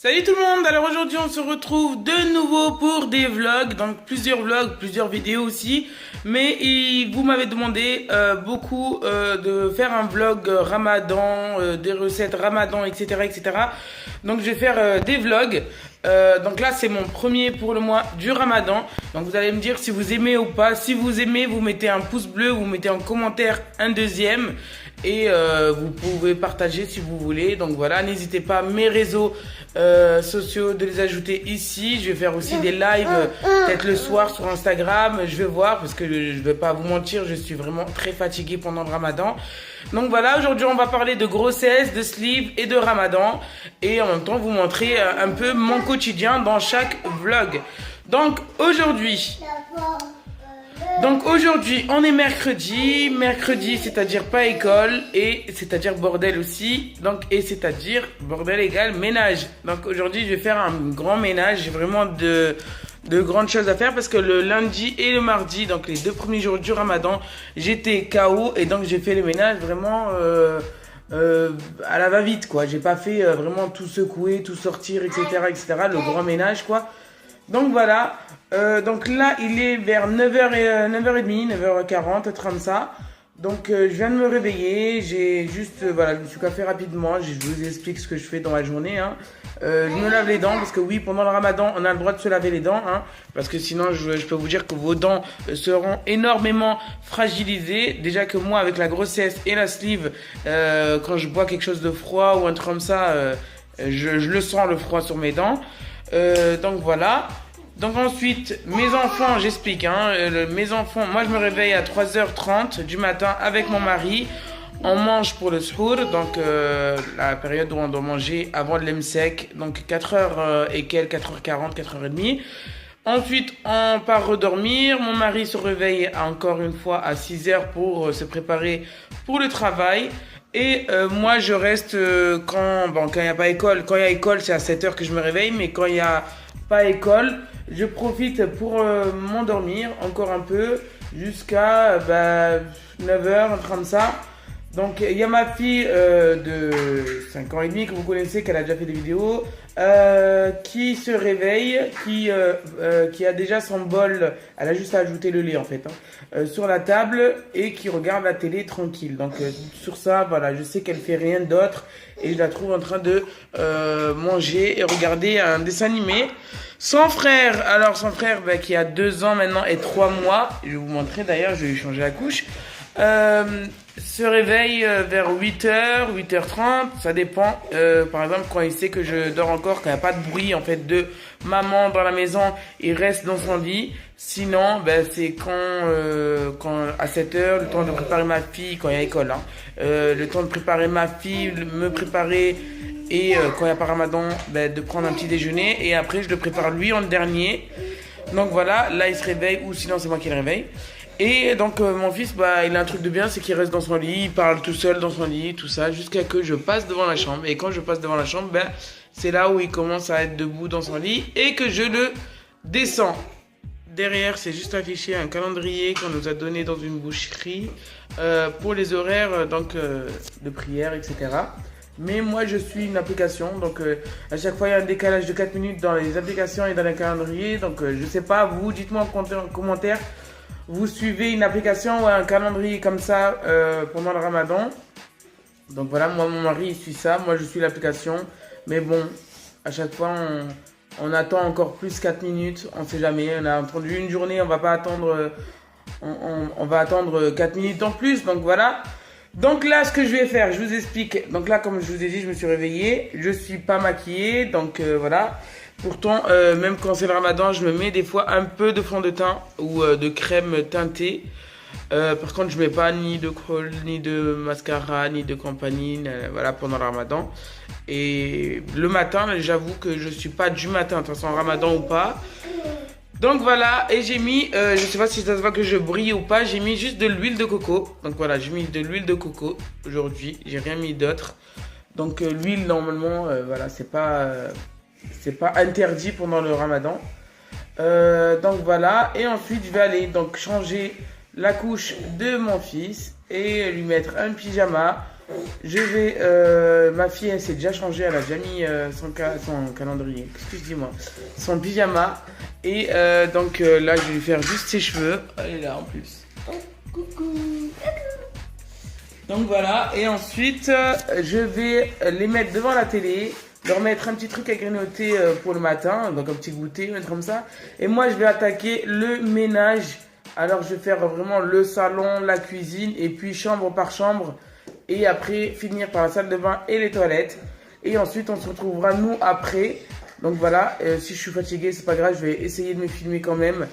Salut tout le monde, alors aujourd'hui on se retrouve de nouveau pour des vlogs, donc plusieurs vlogs, plusieurs vidéos aussi, mais vous m'avez demandé beaucoup de faire un vlog ramadan, des recettes ramadan, etc. etc. Donc je vais faire des vlogs, donc là c'est mon premier pour le mois du ramadan, donc vous allez me dire si vous aimez ou pas. Si vous aimez, vous mettez un pouce bleu, vous mettez en commentaire un deuxième. Et vous pouvez partager si vous voulez. Donc voilà, n'hésitez pas, mes réseaux sociaux, de les ajouter ici. Je vais faire aussi des lives peut-être le soir sur Instagram. Je vais voir parce que je vais pas vous mentir, je suis vraiment très fatiguée pendant le ramadan. Donc voilà, aujourd'hui on va parler de grossesse, de sleeve et de ramadan. Et en même temps vous montrer un peu mon quotidien dans chaque vlog. Donc aujourd'hui... on est mercredi c'est-à-dire pas école et c'est-à-dire bordel aussi, donc et c'est-à-dire bordel égale ménage. Donc aujourd'hui je vais faire un grand ménage, j'ai vraiment de grandes choses à faire parce que le lundi et le mardi, donc les deux premiers jours du ramadan, j'étais KO et donc j'ai fait le ménage vraiment à la va-vite quoi. J'ai pas fait vraiment tout secouer, tout sortir, etc., etc., le grand ménage quoi. Donc voilà, donc là il est vers 9h, 9h30, 9h40, 30 ça. Donc je viens de me réveiller, j'ai juste, voilà, je me suis coiffé rapidement, je vous explique ce que je fais dans la journée. Hein. Je me lave les dents parce que oui, pendant le ramadan, on a le droit de se laver les dents. Hein, parce que sinon, je peux vous dire que vos dents seront énormément fragilisées. Déjà que moi, avec la grossesse et la sleeve, quand je bois quelque chose de froid ou un truc comme ça, je le sens le froid sur mes dents. Donc voilà. Donc ensuite, mes enfants, j'explique, hein, mes enfants, moi je me réveille à 3h30 du matin avec mon mari. On mange pour le suhour, donc la période où on doit manger avant le lemsek, donc 4h et quelques, 4h40, 4h30. Ensuite, on part redormir. Mon mari se réveille encore une fois à 6h pour se préparer pour le travail. Et moi, je reste quand il n'y a pas école. Quand il y a école, c'est à 7h que je me réveille. Mais quand il n'y a pas école, je profite pour m'endormir encore un peu jusqu'à 9h, un truc comme ça. Donc il y a ma fille de 5 ans et demi que vous connaissez, qu'elle a déjà fait des vidéos, qui se réveille, qui a déjà son bol, elle a juste à ajouter le lait en fait, hein, sur la table et qui regarde la télé tranquille. Donc sur ça, voilà, je sais qu'elle fait rien d'autre et je la trouve en train de manger et regarder un dessin animé. Son frère, alors son frère qui a 2 ans maintenant et 3 mois, je vais vous montrer d'ailleurs, je vais lui changer la couche. Se réveille vers 8h, 8h30, ça dépend. Par exemple, quand il sait que je dors encore, quand il n'y a pas de bruit en fait de maman dans la maison, il reste dans son lit. Sinon, c'est quand à 7h, le temps de préparer ma fille, quand il y a école, hein, le temps de préparer ma fille, me préparer et quand il n'y a pas ramadan, de prendre un petit déjeuner et après je le prépare lui en dernier. Donc voilà, là il se réveille ou sinon c'est moi qui le réveille. Et donc mon fils, il a un truc de bien, c'est qu'il reste dans son lit, il parle tout seul dans son lit, tout ça, jusqu'à que je passe devant la chambre. Et quand je passe devant la chambre, c'est là où il commence à être debout dans son lit et que je le descends. Derrière, c'est juste affiché un calendrier qu'on nous a donné dans une boucherie pour les horaires de prière, etc. Mais moi, je suis une application, donc à chaque fois, il y a un décalage de 4 minutes dans les applications et dans les calendriers. Donc je sais pas, vous, dites-moi en commentaire. Vous suivez une application ou un calendrier comme ça pendant le ramadan. Donc voilà, moi mon mari il suit ça, moi je suis l'application. Mais bon, à chaque fois on attend encore plus 4 minutes, on sait jamais. On a attendu une journée, on va pas attendre, on va attendre 4 minutes en plus. Donc voilà. Donc là ce que je vais faire, je vous explique. Donc là comme je vous ai dit, je me suis réveillée, je suis pas maquillée, donc voilà. Pourtant, même quand c'est le ramadan, je me mets des fois un peu de fond de teint ou de crème teintée. Par contre, je mets pas ni de col, ni de mascara, ni de compagnie, voilà, pendant le ramadan. Et le matin, j'avoue que je suis pas du matin, de toute façon, ramadan ou pas. Donc voilà, et j'ai mis, je sais pas si ça se voit que je brille ou pas, j'ai mis juste de l'huile de coco. Donc voilà, j'ai mis de l'huile de coco aujourd'hui, j'ai rien mis d'autre. Donc l'huile, normalement, voilà, c'est pas interdit pendant le ramadan. Donc voilà. Et ensuite je vais aller donc changer la couche de mon fils et lui mettre un pyjama je vais... ma fille, elle s'est déjà changée. Elle a déjà mis son calendrier. Qu'est-ce que je dis, moi? Son pyjama. Et donc là, je vais lui faire juste ses cheveux. Elle est là, en plus. Oh, coucou. Donc voilà. Et ensuite, je vais les mettre devant la télé. Leur mettre un petit truc à grignoter pour le matin. Donc un petit goûter, mettre comme ça. Et moi, je vais attaquer le ménage. Alors, je vais faire vraiment le salon, la cuisine. Et puis, chambre par chambre. Et après, finir par la salle de bain et les toilettes. Et ensuite, on se retrouvera, nous, après. Donc voilà, si je suis fatigué, c'est pas grave, je vais essayer de me filmer quand même.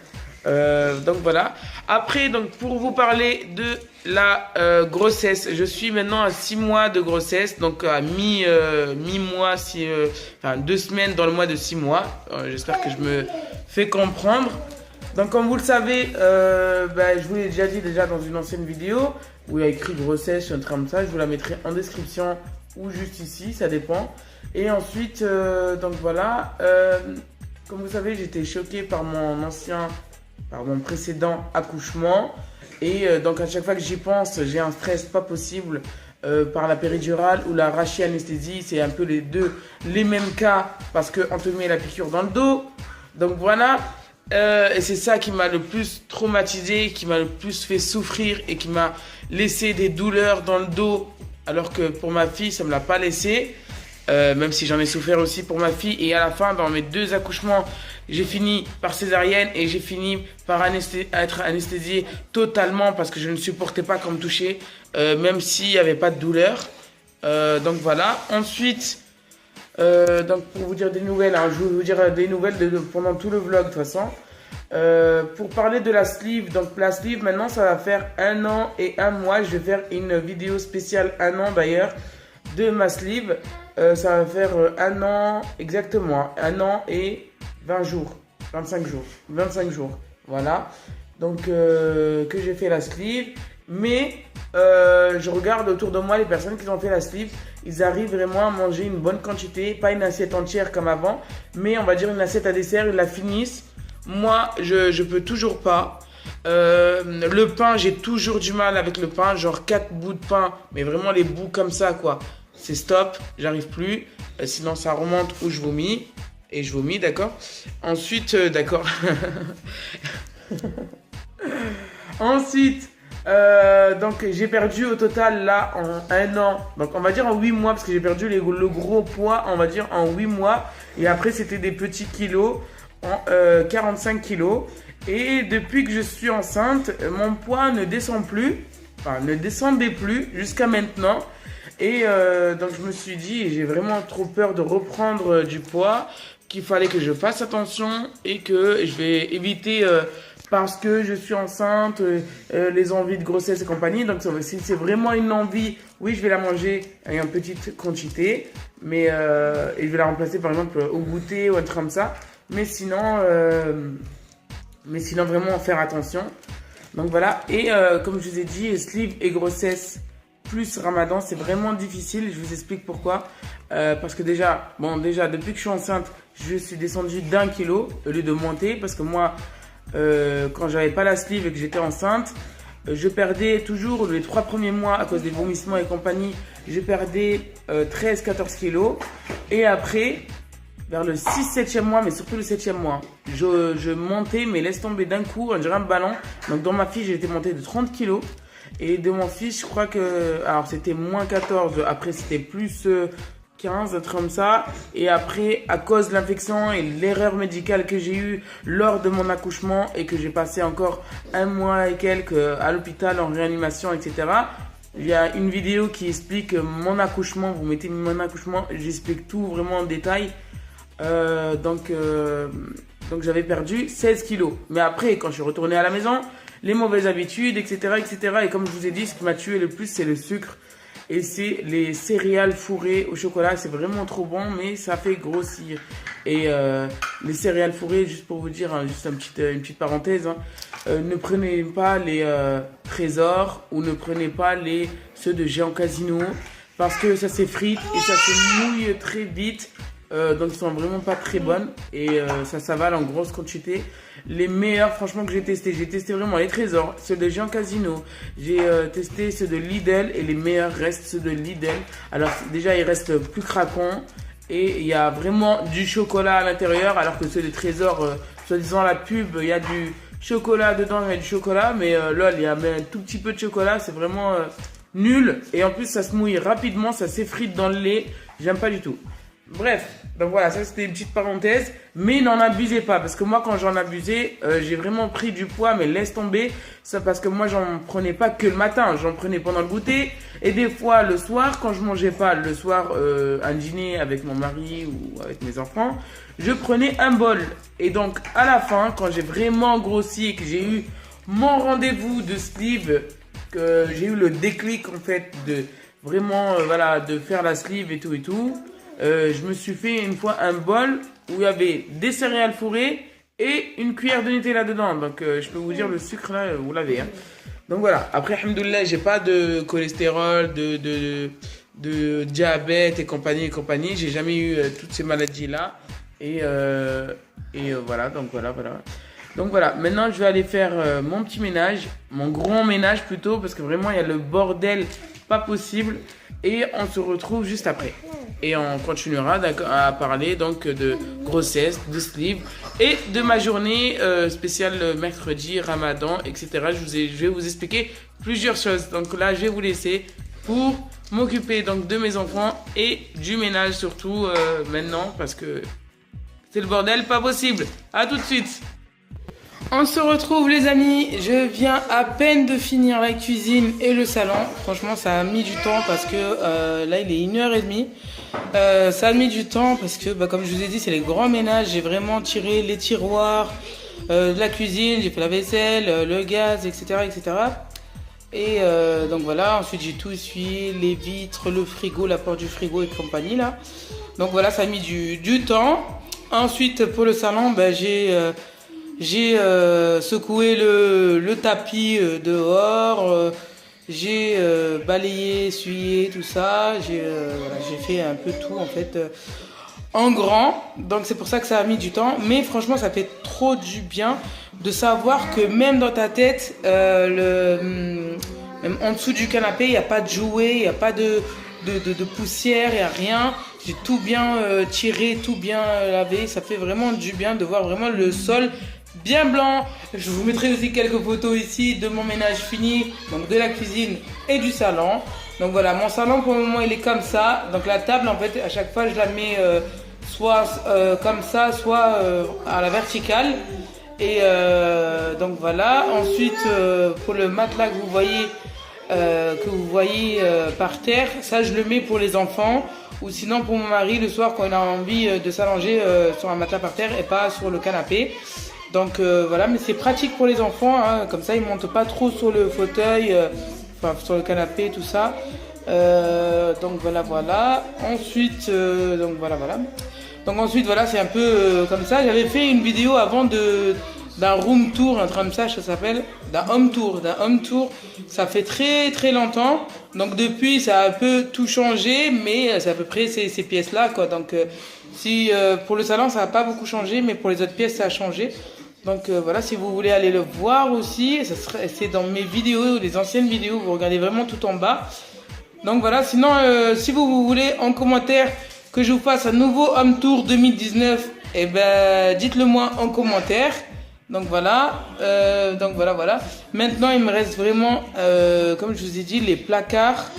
Donc voilà. Après, donc, pour vous parler de la grossesse, je suis maintenant à 6 mois de grossesse. Donc à mi-mois, enfin 2 semaines dans le mois de 6 mois. J'espère que je me fais comprendre. Donc comme vous le savez, je vous l'ai déjà dit dans une ancienne vidéo où il y a écrit grossesse, un truc comme ça. Je vous la mettrai en description ou juste ici, ça dépend. Et ensuite, donc voilà, comme vous savez, j'étais choquée par mon précédent accouchement. Et donc à chaque fois que j'y pense, j'ai un stress pas possible par la péridurale ou la rachianesthésie. C'est un peu les mêmes cas parce qu'on te met la piqûre dans le dos. Donc voilà. Et c'est ça qui m'a le plus traumatisé, qui m'a le plus fait souffrir et qui m'a laissé des douleurs dans le dos, alors que pour ma fille, ça ne me l'a pas laissé, même si j'en ai souffert aussi pour ma fille. Et à la fin, dans mes 2 accouchements, j'ai fini par césarienne et j'ai fini par être anesthésiée totalement parce que je ne supportais pas qu'on me touchait, même s'il n'y avait pas de douleur. Donc voilà. Ensuite... donc pour vous dire des nouvelles, je vais vous dire des nouvelles pendant tout le vlog de toute façon. Pour parler de la sleeve, donc la sleeve maintenant ça va faire 1 an et 1 mois. Je vais faire une vidéo spéciale 1 an d'ailleurs de ma sleeve. Ça va faire 1 an exactement, 1 an et 20 jours, 25 jours, voilà. Donc que j'ai fait la sleeve. Mais je regarde autour de moi les personnes qui ont fait la sleeve. Ils arrivent vraiment à manger une bonne quantité. Pas une assiette entière comme avant. Mais on va dire une assiette à dessert. Ils la finissent. Moi, je peux toujours pas. Le pain, j'ai toujours du mal avec le pain. Genre 4 bouts de pain. Mais vraiment les bouts comme ça quoi. C'est stop. J'arrive plus. Sinon ça remonte ou je vomis. Et je vomis, d'accord. Ensuite, d'accord. Ensuite... donc j'ai perdu au total là en 1 an, donc on va dire en 8 mois parce que j'ai perdu le gros poids, on va dire en 8 mois. Et après c'était des petits kilos en 45 kilos. Et depuis que je suis enceinte, mon poids ne descend plus, enfin ne descendait plus jusqu'à maintenant. Et donc je me suis dit, j'ai vraiment trop peur de reprendre du poids, qu'il fallait que je fasse attention et que je vais éviter parce que je suis enceinte, les envies de grossesse et compagnie. Donc si c'est vraiment une envie, oui je vais la manger avec une petite quantité, mais et je vais la remplacer par exemple au goûter ou un truc comme ça. Mais sinon vraiment faire attention. Donc voilà, et comme je vous ai dit, sleeve et grossesse plus ramadan, c'est vraiment difficile. Je vous explique pourquoi. Parce que déjà, depuis que je suis enceinte, je suis descendue d'1 kilo au lieu de monter. Parce que moi, quand j'avais pas la sleeve et que j'étais enceinte, je perdais toujours les 3 premiers mois à cause des vomissements et compagnie. Je perdais 13-14 kilos. Et après, vers le 6-7e mois, mais surtout le 7e mois, je montais, mais laisse tomber d'un coup, on dirait un ballon. Donc dans ma fille, j'ai été montée de 30 kilos. Et de mon fils, je crois que... Alors, c'était moins 14. Après, c'était plus 15, un truc comme ça. Et après, à cause de l'infection et l'erreur médicale que j'ai eue lors de mon accouchement et que j'ai passé encore 1 mois et quelques à l'hôpital en réanimation, etc. Il y a une vidéo qui explique mon accouchement. Vous mettez mon accouchement, j'explique tout vraiment en détail. Donc j'avais perdu 16 kilos. Mais après, quand je suis retournée à la maison... les mauvaises habitudes, etc., etc. Et comme je vous ai dit, ce qui m'a tué le plus, c'est le sucre. Et c'est les céréales fourrées au chocolat. C'est vraiment trop bon, mais ça fait grossir. Et les céréales fourrées, juste pour vous dire, juste une petite parenthèse, ne prenez pas les Trésor ou ne prenez pas ceux de Géant Casino. Parce que ça s'effrite et ça se mouille très vite. Donc ils sont vraiment pas très bonnes et ça s'avale en grosse quantité. Les meilleurs franchement que j'ai testé vraiment les Trésors, ceux de Jean Casino. J'ai testé ceux de Lidl et les meilleurs restent ceux de Lidl. Alors déjà ils restent plus craquants et il y a vraiment du chocolat à l'intérieur, alors que ceux de Trésors, soi-disant la pub, il y a du chocolat dedans, il y a du chocolat, mais lol, il y a même un tout petit peu de chocolat, c'est vraiment nul. Et en plus ça se mouille rapidement, ça s'effrite dans le lait, j'aime pas du tout. Bref, donc voilà, ça c'était une petite parenthèse, mais n'en abusez pas, parce que moi quand j'en abusais, j'ai vraiment pris du poids, mais laisse tomber, ça parce que moi j'en prenais pas que le matin, j'en prenais pendant le goûter, et des fois le soir, quand je mangeais pas le soir un dîner avec mon mari ou avec mes enfants, je prenais un bol, et donc à la fin, quand j'ai vraiment grossi et que j'ai eu mon rendez-vous de sleeve, que j'ai eu le déclic en fait de vraiment, voilà, de faire la sleeve et tout, je me suis fait une fois un bol où il y avait des céréales fourrées et une cuillère de Nutella dedans. Donc je peux vous dire le sucre là, vous l'avez. Hein. Donc voilà. Après, alhamdoulilah, j'ai pas de cholestérol, de diabète et compagnie. J'ai jamais eu toutes ces maladies là. Et voilà. Donc voilà. Maintenant, je vais aller faire mon petit ménage, mon grand ménage plutôt, parce que vraiment il y a le bordel pas possible. Et on se retrouve juste après. Et on continuera à parler donc de grossesse, de sleeve et de ma journée spéciale mercredi, Ramadan, etc. Je vais vous expliquer plusieurs choses. Donc là, je vais vous laisser pour m'occuper donc de mes enfants et du ménage surtout maintenant parce que c'est le bordel pas possible. À tout de suite. On se retrouve les amis, je viens à peine de finir la cuisine et le salon. Franchement ça a mis du temps parce que là il est 1h30. Ça a mis du temps parce que comme je vous ai dit c'est les grands ménages. J'ai vraiment tiré les tiroirs de la cuisine, j'ai fait la vaisselle, le gaz, etc. Et donc voilà, ensuite j'ai tout essuyé, les vitres, le frigo, la porte du frigo et compagnie là. Donc voilà, ça a mis du temps. Ensuite pour le salon, j'ai secoué le tapis dehors, j'ai balayé, essuyé, tout ça. J'ai fait un peu tout en fait en grand. Donc c'est pour ça que ça a mis du temps. Mais franchement, ça fait trop du bien de savoir que même dans ta tête, même en dessous du canapé, il n'y a pas de jouets, il n'y a pas de poussière, il n'y a rien. J'ai tout bien tiré, tout bien lavé. Ça fait vraiment du bien de voir vraiment le sol bien blanc. Je vous mettrai aussi quelques photos ici de mon ménage fini, donc de la cuisine et du salon. Donc voilà, mon salon pour le moment il est comme ça. Donc la table en fait à chaque fois je la mets soit comme ça, soit à la verticale. Et donc voilà. Ensuite pour le matelas que vous voyez par terre, ça je le mets pour les enfants. Ou sinon pour mon mari le soir quand il a envie de s'allonger sur un matelas par terre et pas sur le canapé. Donc voilà, mais c'est pratique pour les enfants, hein, comme ça ils ne montent pas trop sur le fauteuil, sur le canapé, tout ça. Donc voilà. Ensuite, donc voilà, c'est un peu comme ça. J'avais fait une vidéo avant d'un room tour, un truc comme ça s'appelle, d'un home tour. Ça fait très très longtemps. Donc depuis, ça a un peu tout changé, mais c'est à peu près ces pièces-là, quoi. Donc si pour le salon, ça n'a pas beaucoup changé, mais pour les autres pièces, ça a changé. Donc voilà, si vous voulez aller le voir aussi, c'est dans mes vidéos, les anciennes vidéos, vous regardez vraiment tout en bas. Donc voilà, sinon si vous voulez en commentaire que je vous fasse un nouveau home tour 2019, eh ben dites-le moi en commentaire. Donc voilà, voilà. Maintenant il me reste vraiment, comme je vous ai dit, les placards.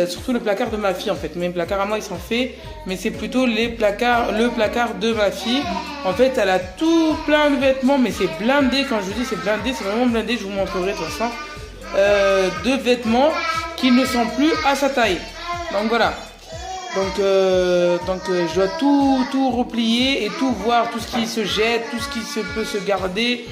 Surtout le placard de ma fille en fait. Mes placards à moi ils sont faits, mais c'est plutôt le placard de ma fille. En fait elle a tout plein de vêtements, mais c'est blindé. Quand je vous dis c'est blindé, c'est vraiment blindé. Je vous montrerai de toute façon de vêtements qui ne sont plus à sa taille. Donc voilà. Donc je dois tout replier et tout voir, tout ce qui se jette, tout ce qui peut se garder,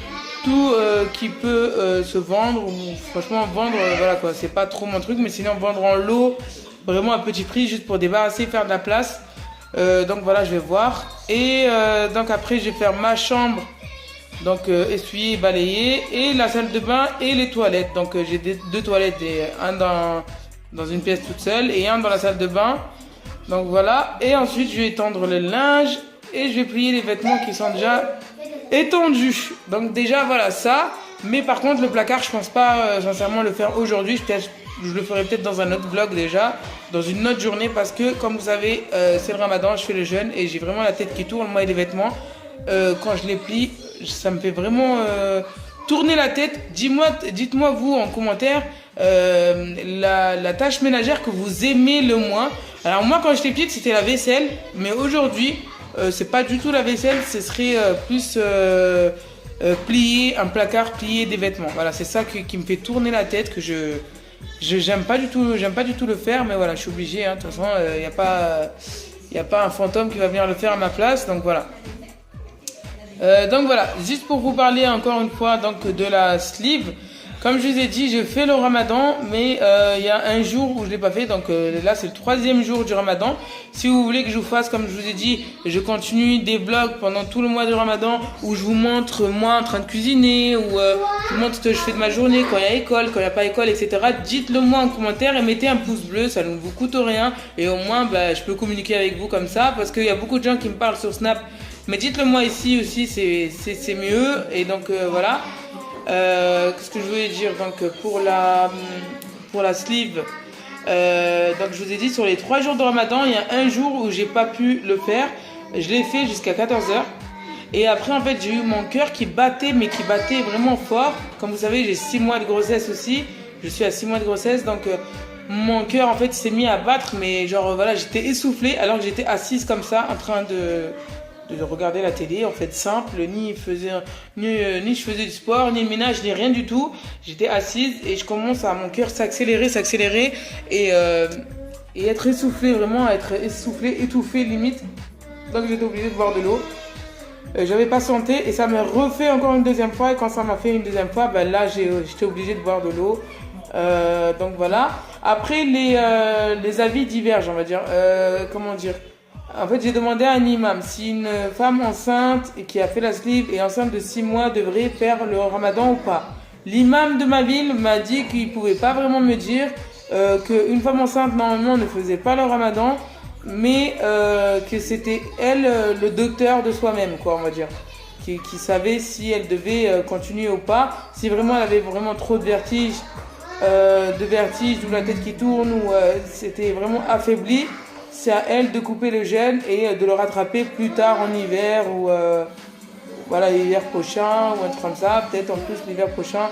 tout qui peut se vendre. Franchement vendre, voilà quoi, c'est pas trop mon truc, mais sinon vendre en lot, vraiment à petit prix, juste pour débarrasser, faire de la place. Donc voilà, je vais voir. Et donc après je vais faire ma chambre, donc essuyer, balayer, et la salle de bain et les toilettes. Donc j'ai deux toilettes, un dans une pièce toute seule et un dans la salle de bain. Donc voilà, et ensuite je vais étendre le linge et je vais plier les vêtements qui sont déjà étendus. Donc déjà voilà ça, mais par contre le placard je pense pas sincèrement le faire aujourd'hui, je le ferai peut-être dans un autre vlog déjà, dans une autre journée parce que comme vous savez c'est le ramadan, je fais le jeûne et j'ai vraiment la tête qui tourne, moi et les vêtements, quand je les plie ça me fait vraiment tourner la tête. Dites-moi vous en commentaire la tâche ménagère que vous aimez le moins. Alors moi quand j'étais petite c'était la vaisselle, mais aujourd'hui c'est pas du tout la vaisselle, ce serait plus plier un placard, plier des vêtements. Voilà, c'est ça qui me fait tourner la tête, que j'aime pas du tout le faire, mais voilà, je suis obligé, hein. De toute façon y a pas un fantôme qui va venir le faire à ma place, donc voilà. Donc voilà, juste pour vous parler encore une fois donc de la sleeve. Comme je vous ai dit, je fais le ramadan, mais il y a un jour où je l'ai pas fait, donc là c'est le 3e jour du ramadan. Si vous voulez que je vous fasse, comme je vous ai dit, je continue des vlogs pendant tout le mois du ramadan où je vous montre moi en train de cuisiner, ou je vous montre ce que je fais de ma journée, quand il y a école, quand il n'y a pas école, etc. Dites-le moi en commentaire et mettez un pouce bleu, ça ne vous coûte rien et au moins je peux communiquer avec vous comme ça, parce qu'il y a beaucoup de gens qui me parlent sur Snap, mais dites-le moi ici aussi, c'est mieux. Et donc voilà. Qu'est-ce que je voulais dire, donc pour la sleeve, donc je vous ai dit sur les 3 jours de ramadan il y a un jour où j'ai pas pu le faire, je l'ai fait jusqu'à 14h et après en fait j'ai eu mon cœur qui battait, mais qui battait vraiment fort. Comme vous savez j'ai 6 mois de grossesse aussi, je suis à 6 mois de grossesse, donc mon cœur en fait s'est mis à battre, mais genre voilà, j'étais essoufflée alors que j'étais assise comme ça en train de regarder la télé, en fait simple, ni je faisais du sport, ni le ménage, ni rien du tout. J'étais assise et je commence à mon cœur s'accélérer et être essoufflé, vraiment être essoufflé, étouffé limite. Donc j'étais obligée de boire de l'eau. J'avais patienté et ça me refait encore une deuxième fois, et quand ça m'a fait une deuxième fois, là j'étais obligée de boire de l'eau. Donc voilà. Après les avis divergent, on va dire. Comment dire? En fait, j'ai demandé à un imam si une femme enceinte et qui a fait la sleeve et enceinte de 6 mois devrait faire le ramadan ou pas. L'imam de ma ville m'a dit qu'il pouvait pas vraiment me dire qu'une femme enceinte normalement ne faisait pas le ramadan, mais que c'était elle le docteur de soi-même, quoi, on va dire, qui savait si elle devait continuer ou pas, si vraiment elle avait vraiment trop de vertige ou la tête qui tourne, ou c'était vraiment affaibli. C'est à elle de couper le jeûne et de le rattraper plus tard en hiver, ou voilà, l'hiver prochain ou un truc comme ça. Peut-être en plus l'hiver prochain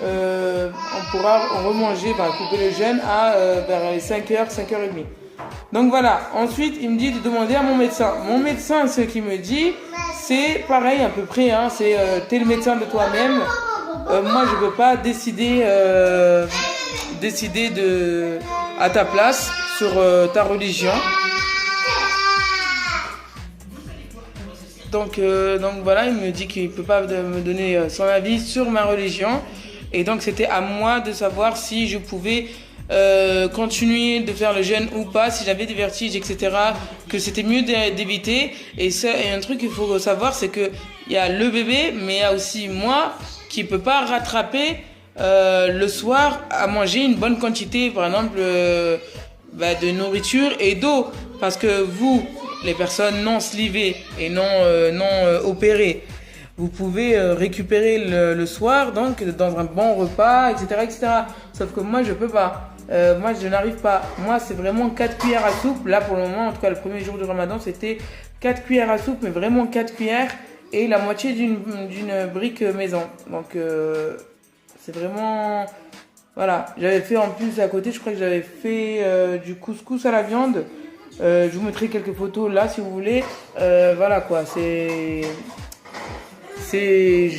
on pourra remanger, couper le jeûne vers les 5h, 5h30. Donc voilà, ensuite il me dit de demander à mon médecin. Mon médecin, ce qu'il me dit, c'est pareil à peu près, hein, c'est t'es le médecin de toi-même. Moi je peux pas décider à ta place sur ta religion. Donc voilà, il me dit qu'il ne peut pas me donner son avis sur ma religion. Et donc c'était à moi de savoir si je pouvais continuer de faire le jeûne ou pas, si j'avais des vertiges, etc. Que c'était mieux d'éviter. Et un truc qu'il faut savoir, c'est qu'il y a le bébé, mais il y a aussi moi qui ne peut pas rattraper le soir à manger une bonne quantité, par exemple de nourriture et d'eau, parce que vous, les personnes non slivées et non opérées, vous pouvez récupérer le soir, donc dans un bon repas, etc. Sauf que moi je peux pas, moi je n'arrive pas. Moi c'est vraiment 4 cuillères à soupe. Là pour le moment, en tout cas le premier jour du ramadan, c'était 4 cuillères à soupe, mais vraiment 4 cuillères et la moitié d'une brique maison. Donc c'est vraiment... Voilà, j'avais fait en plus à côté, je crois que j'avais fait du couscous à la viande. Je vous mettrai quelques photos là si vous voulez. Voilà quoi, je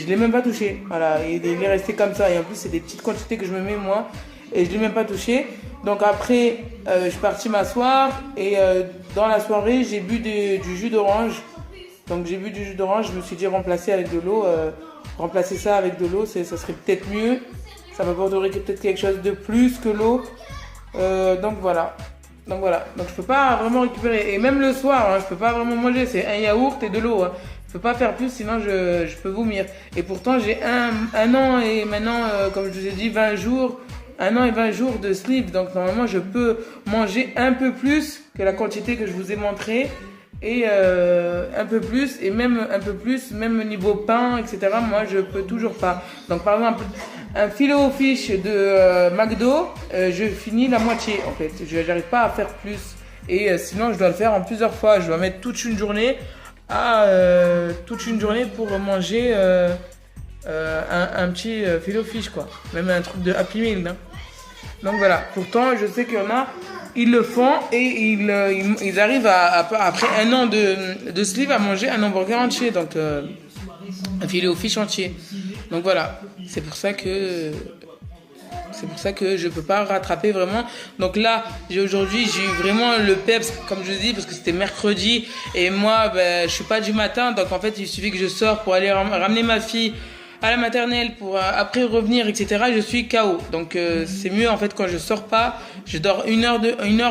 l'ai même pas touché. Voilà, il est resté comme ça. Et en plus, c'est des petites quantités que je me mets moi. Et je l'ai même pas touché. Donc après, je suis partie m'asseoir. Et dans la soirée, j'ai bu du jus d'orange. Donc j'ai bu du jus d'orange. Je me suis dit remplacer avec de l'eau. Remplacer ça avec de l'eau, ça serait peut-être mieux. Ça m'apporterait peut-être quelque chose de plus que l'eau. Donc voilà. Donc je peux pas vraiment récupérer. Et même le soir, hein, je peux pas vraiment manger. C'est un yaourt et de l'eau. Hein. Je peux pas faire plus, sinon je peux vomir. Et pourtant, j'ai un an et maintenant, comme je vous ai dit, 20 jours 1 an et 20 jours de sleeve. Donc normalement je peux manger un peu plus que la quantité que je vous ai montré. Et un peu plus, et même un peu plus, même au niveau pain, etc. Moi je peux toujours pas. Donc par exemple, un filet au fish de McDo, je finis la moitié en fait. Je n'arrive pas à faire plus. Et sinon je dois le faire en plusieurs fois. Je dois mettre toute une journée pour manger un petit filet au fish quoi. Même un truc de Happy Meal. Hein. Donc voilà. Pourtant je sais qu'il y en a. Ils le font et ils arrivent après 1 an de sleeve à manger un hamburger entier, donc un filet au fish entier. Donc voilà, c'est pour ça que je peux pas rattraper vraiment. Donc là, aujourd'hui, j'ai eu vraiment le peps, comme je dis, parce que c'était mercredi et moi, je suis pas du matin, donc en fait, il suffit que je sors pour aller ramener ma fille à la maternelle pour après revenir, etc. Je suis KO. Donc c'est mieux en fait quand je sors pas. Je dors 1 heure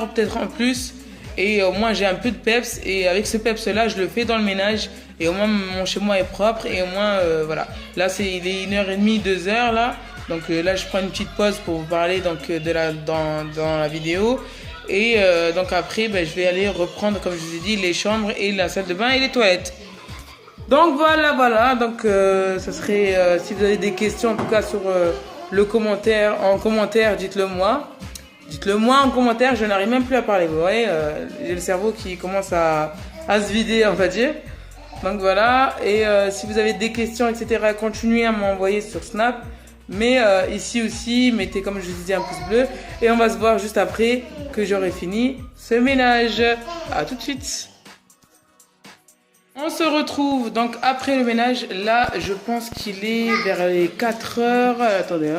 peut-être en plus et au moins j'ai un peu de peps et avec ce peps là je le fais dans le ménage et au moins mon chez moi est propre et au moins voilà. Là il est 1h30, 2h là. Donc là je prends une petite pause pour vous parler donc dans la vidéo et donc après je vais aller reprendre comme je vous ai dit les chambres et la salle de bain et les toilettes. Donc voilà, donc ça serait, si vous avez des questions en tout cas sur en commentaire, dites-le moi. Dites-le moi en commentaire, je n'arrive même plus à parler, vous voyez, j'ai le cerveau qui commence à se vider, on va dire. Donc voilà, et si vous avez des questions, etc., continuez à m'envoyer sur Snap. Mais ici aussi, mettez comme je vous disais un pouce bleu. Et on va se voir juste après que j'aurai fini ce ménage. À tout de suite. On se retrouve donc après le ménage. Là, je pense qu'il est vers les 4 heures. Attendez,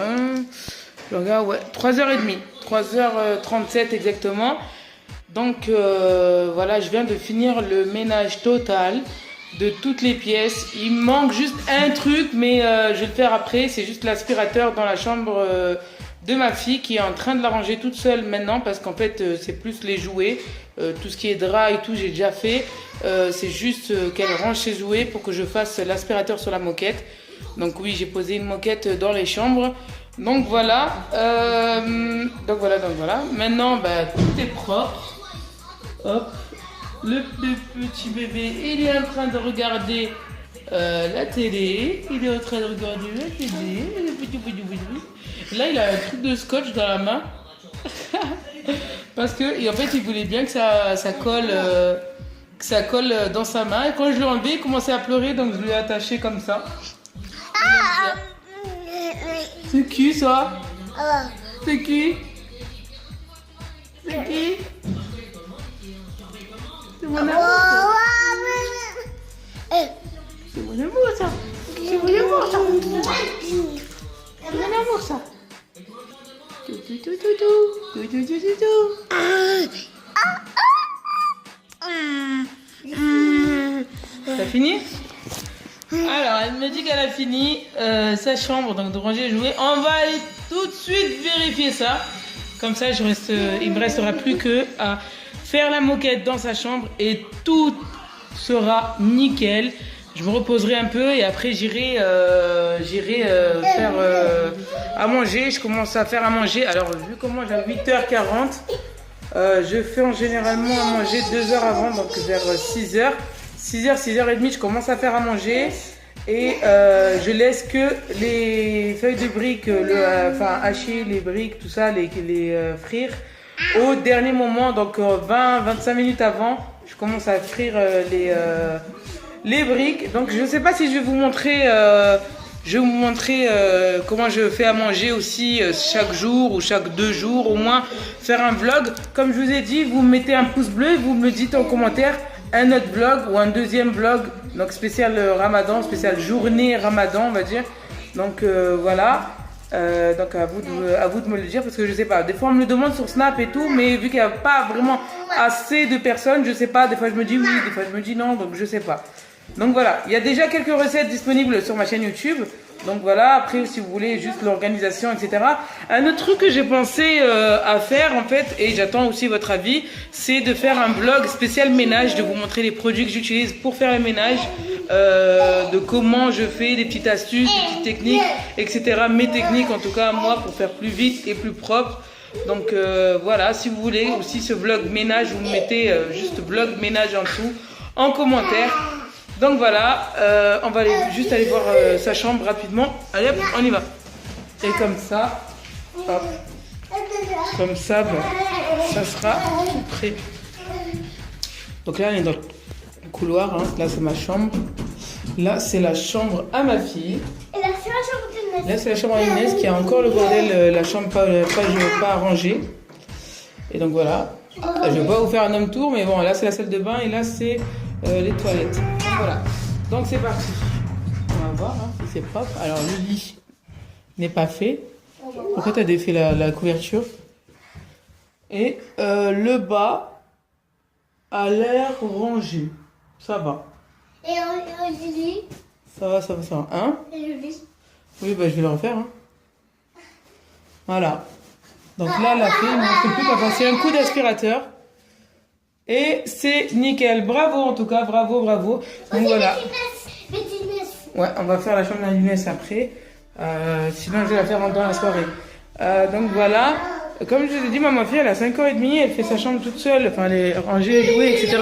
je regarde, ouais, 3h30. 3h37 exactement. Donc, voilà, je viens de finir le ménage total de toutes les pièces. Il me manque juste un truc, mais je vais le faire après. C'est juste l'aspirateur dans la chambre de ma fille qui est en train de la ranger toute seule maintenant parce qu'en fait, c'est plus les jouets. Tout ce qui est drap et tout, j'ai déjà fait. C'est juste qu'elle range ses jouets pour que je fasse l'aspirateur sur la moquette. Donc oui, j'ai posé une moquette dans les chambres. Donc voilà. Donc voilà. Maintenant, tout est propre. Hop. Le petit bébé, il est en train de regarder la télé. Là, il a un truc de scotch dans la main. Parce que, en fait, il voulait bien que ça colle dans sa main. Et quand je l'ai enlevé, il commençait à pleurer, donc je l'ai attaché comme ça. C'est qui ça? C'est qui? C'est qui? C'est mon amour ça. C'est mon amour ça. C'est mon amour ça. C'est mon amour ça. T'as fini? Alors, elle me dit qu'elle a fini sa chambre, donc de ranger les jouets. On va aller tout de suite vérifier ça. Comme ça, il me restera plus que à faire la moquette dans sa chambre et tout sera nickel. Je me reposerai un peu et après j'irai faire à manger. Je commence à faire à manger. Alors, vu comment j'ai 8h40, je fais généralement à manger 2 heures avant, donc vers 6h. 6h30, je commence à faire à manger et je laisse que les feuilles de briques, hacher les briques, tout ça, les frire au dernier moment, donc 20-25 minutes avant, je commence à frire les briques. Donc je ne sais pas si je vais vous montrer, comment je fais à manger aussi chaque jour ou chaque 2 jours, au moins faire un vlog. Comme je vous ai dit, vous mettez un pouce bleu et vous me dites en commentaire un autre vlog ou un deuxième vlog, donc spécial Ramadan, spécial journée Ramadan on va dire. Donc voilà, donc à vous de me le dire parce que je sais pas, des fois on me le demande sur Snap et tout, mais vu qu'il n'y a pas vraiment assez de personnes, je sais pas, des fois je me dis oui, des fois je me dis non, donc je sais pas. Donc voilà, il y a déjà quelques recettes disponibles sur ma chaîne YouTube. Donc voilà, après si vous voulez juste l'organisation, etc. Un autre truc que j'ai pensé à faire en fait, et j'attends aussi votre avis, c'est de faire un vlog spécial ménage, de vous montrer les produits que j'utilise pour faire le ménage, de comment je fais, des petites astuces, des petites techniques, etc. Mes techniques en tout cas moi pour faire plus vite et plus propre. Donc voilà, si vous voulez aussi ce vlog ménage, vous mettez juste vlog ménage en dessous en commentaire. Donc voilà, on va juste aller voir sa chambre rapidement. Allez hop, on y va. Et comme ça, hop, comme ça, bon, ça sera tout prêt. Donc là, on est dans le couloir. Hein. Là, c'est ma chambre. Là, c'est la chambre à ma fille. Et là, c'est la chambre d'Inès. Là, c'est la chambre à Inès qui a encore le bordel, la chambre pas arrangée. Et donc voilà. Je vais pas vous faire un homme tour, mais bon, là, c'est la salle de bain et là, c'est les toilettes. Voilà. Donc c'est parti. On va voir hein, si c'est propre. Alors le lit n'est pas fait. Pourquoi tu as défait la couverture? Et le bas a l'air rangé. Ça va. Et le lit. Ça va, ça va, ça va. Hein? Et le lit. Oui, bah je vais le refaire. Hein. Voilà. Donc là, la fille, il ne fait plus qu'à passer un coup d'aspirateur. Et c'est nickel. Bravo en tout cas, bravo, bravo. Donc voilà. Ouais, on va faire la chambre d'Inès après. Sinon, je vais la faire dans la soirée. Donc voilà. Comme je vous ai dit, moi, ma fille, elle a 5 ans et demi. Elle fait sa chambre toute seule. Enfin, elle est rangée, jouée, etc.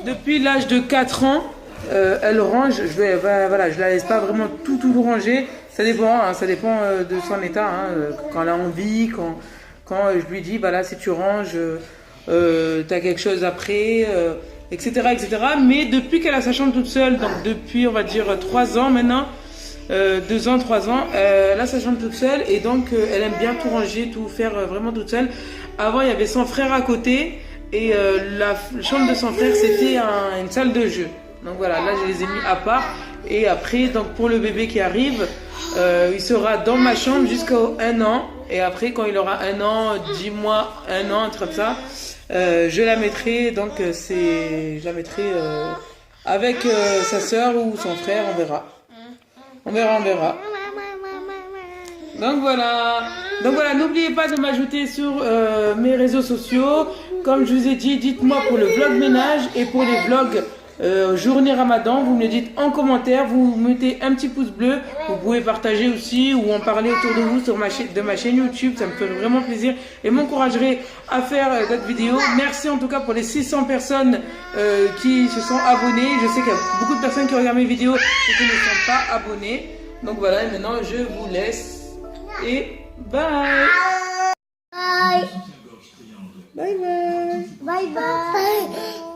Depuis l'âge de 4 ans, elle range. Voilà, je la laisse pas vraiment tout ranger. Ça dépend, hein, ça dépend de son état. Hein, quand elle a envie, quand je lui dis, voilà, si tu ranges, t'as quelque chose après, etc., etc. Mais depuis qu'elle a sa chambre toute seule, donc depuis, on va dire, 3 ans maintenant, 2 ans, 3 ans, elle a sa chambre toute seule et donc elle aime bien tout ranger, tout faire vraiment toute seule. Avant, il y avait son frère à côté et la chambre de son frère, c'était une salle de jeu. Donc voilà, là, je les ai mis à part. Et après, donc pour le bébé qui arrive, il sera dans ma chambre jusqu'à 1 an. Et après, quand il aura 1 an, 10 mois, 1 an, un truc comme ça, je la mettrai, donc je la mettrai avec sa soeur ou son frère, on verra. On verra. Donc voilà, n'oubliez pas de m'ajouter sur mes réseaux sociaux. Comme je vous ai dit, dites-moi pour le vlog ménage et pour les vlogs journée Ramadan, vous me le dites en commentaire, vous mettez un petit pouce bleu, vous pouvez partager aussi ou en parler autour de vous sur ma chaîne YouTube, ça me fait vraiment plaisir et m'encouragerait à faire d'autres vidéos. Merci en tout cas pour les 600 personnes qui se sont abonnées. Je sais qu'il y a beaucoup de personnes qui regardent mes vidéos et qui ne sont pas abonnées. Donc voilà, et maintenant je vous laisse et bye. Bye. Bye bye. Bye bye.